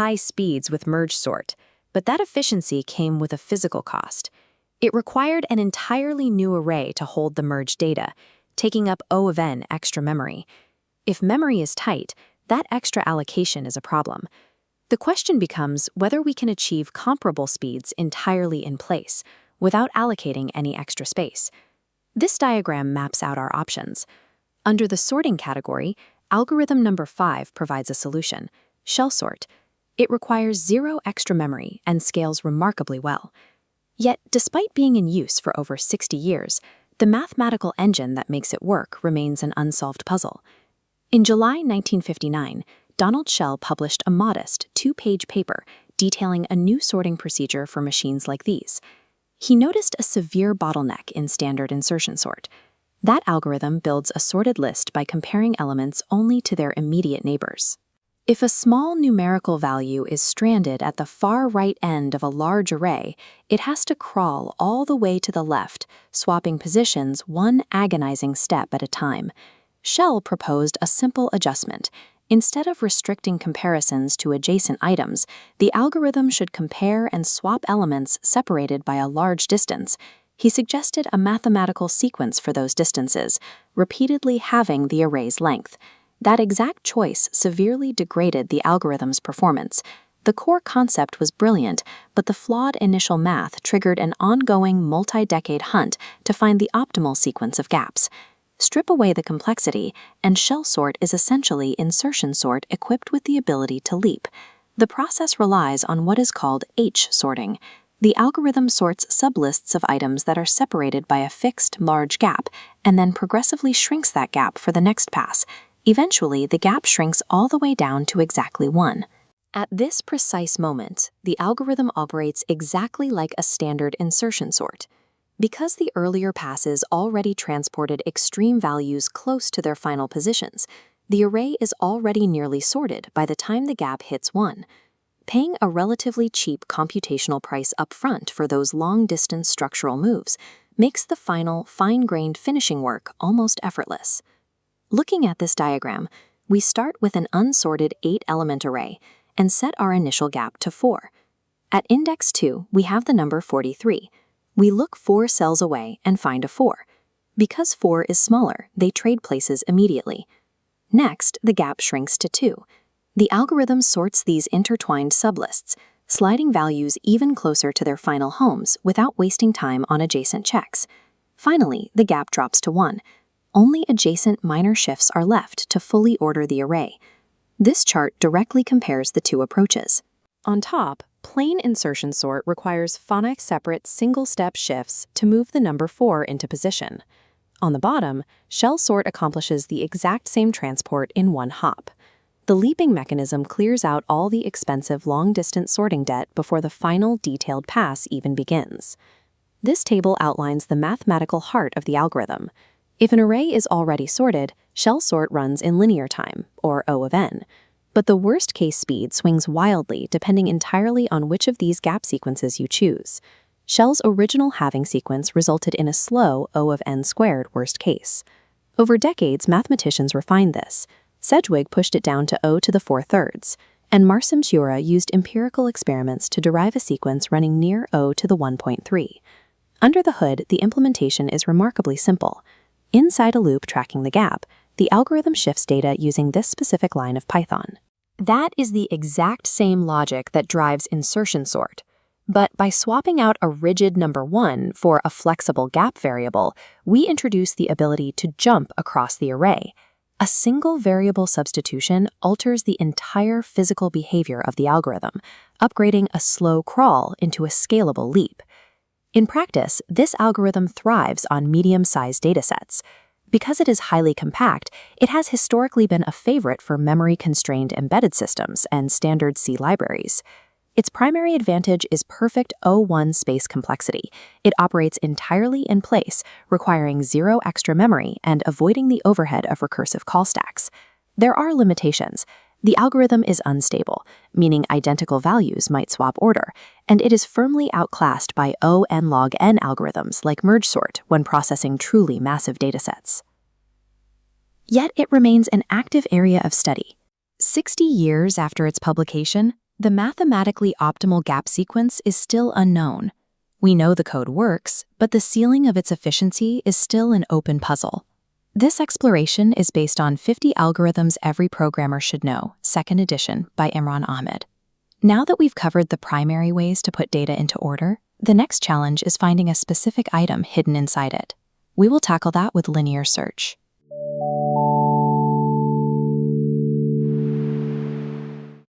high speeds with merge sort, but that efficiency came with a physical cost. It required an entirely new array to hold the merged data, taking up O of n extra memory. If memory is tight, that extra allocation is a problem. The question becomes whether we can achieve comparable speeds entirely in place, without allocating any extra space. This diagram maps out our options. Under the sorting category, algorithm number 5 provides a solution, shell sort. It requires 0 extra memory and scales remarkably well. Yet, despite being in use for over 60 years, the mathematical engine that makes it work remains an unsolved puzzle. In July 1959, Donald Shell published a modest 2-page paper detailing a new sorting procedure for machines like these. He noticed a severe bottleneck in standard insertion sort. That algorithm builds a sorted list by comparing elements only to their immediate neighbors. If a small numerical value is stranded at the far right end of a large array, it has to crawl all the way to the left, swapping positions one agonizing step at a time. Shell proposed a simple adjustment. Instead of restricting comparisons to adjacent items, the algorithm should compare and swap elements separated by a large distance. He suggested a mathematical sequence for those distances, repeatedly halving the array's length. That exact choice severely degraded the algorithm's performance. The core concept was brilliant, but the flawed initial math triggered an ongoing multi-decade hunt to find the optimal sequence of gaps. Strip away the complexity, and shell sort is essentially insertion sort equipped with the ability to leap. The process relies on what is called H sorting. The algorithm sorts sublists of items that are separated by a fixed large gap, and then progressively shrinks that gap for the next pass. Eventually, the gap shrinks all the way down to exactly 1. At this precise moment, the algorithm operates exactly like a standard insertion sort. Because the earlier passes already transported extreme values close to their final positions, the array is already nearly sorted by the time the gap hits 1. Paying a relatively cheap computational price upfront for those long-distance structural moves makes the final, fine-grained finishing work almost effortless. Looking at this diagram, we start with an unsorted 8-element array and set our initial gap to 4. At index 2, we have the number 43. We look 4 cells away and find a 4. Because 4 is smaller, they trade places immediately. Next, the gap shrinks to 2. The algorithm sorts these intertwined sublists, sliding values even closer to their final homes without wasting time on adjacent checks. Finally, the gap drops to 1. Only adjacent minor shifts are left to fully order the array. This chart directly compares the two approaches. On top, plain insertion sort requires phonics-separate single-step shifts to move the number 4 into position. On the bottom, shell sort accomplishes the exact same transport in one hop. The leaping mechanism clears out all the expensive long-distance sorting debt before the final detailed pass even begins. This table outlines the mathematical heart of the algorithm. If an array is already sorted, shell sort runs in linear time, or O of n. But the worst-case speed swings wildly depending entirely on which of these gap sequences you choose. Shell's original halving sequence resulted in a slow O of n squared worst case. Over decades, mathematicians refined this. Sedgwick pushed it down to O to the 4/3, and Marcin-Miura used empirical experiments to derive a sequence running near O to the 1.3. Under the hood, the implementation is remarkably simple. Inside a loop tracking the gap, the algorithm shifts data using this specific line of Python. That is the exact same logic that drives insertion sort. But by swapping out a rigid number 1 for a flexible gap variable, we introduce the ability to jump across the array. A single variable substitution alters the entire physical behavior of the algorithm, upgrading a slow crawl into a scalable leap. In practice, this algorithm thrives on medium-sized datasets. Because it is highly compact, it has historically been a favorite for memory-constrained embedded systems and standard C libraries. Its primary advantage is perfect O1 space complexity. It operates entirely in place, requiring 0 extra memory and avoiding the overhead of recursive call stacks. There are limitations. The algorithm is unstable, meaning identical values might swap order, and it is firmly outclassed by O n log n algorithms like merge sort when processing truly massive datasets. Yet it remains an active area of study. 60 years after its publication, The mathematically optimal gap sequence is still unknown. We know the code works, but the ceiling of its efficiency is still an open puzzle. This exploration is based on 50 Algorithms Every Programmer Should Know, 2nd edition, by Imran Ahmed. Now that we've covered the primary ways to put data into order, the next challenge is finding a specific item hidden inside it. We will tackle that with linear search.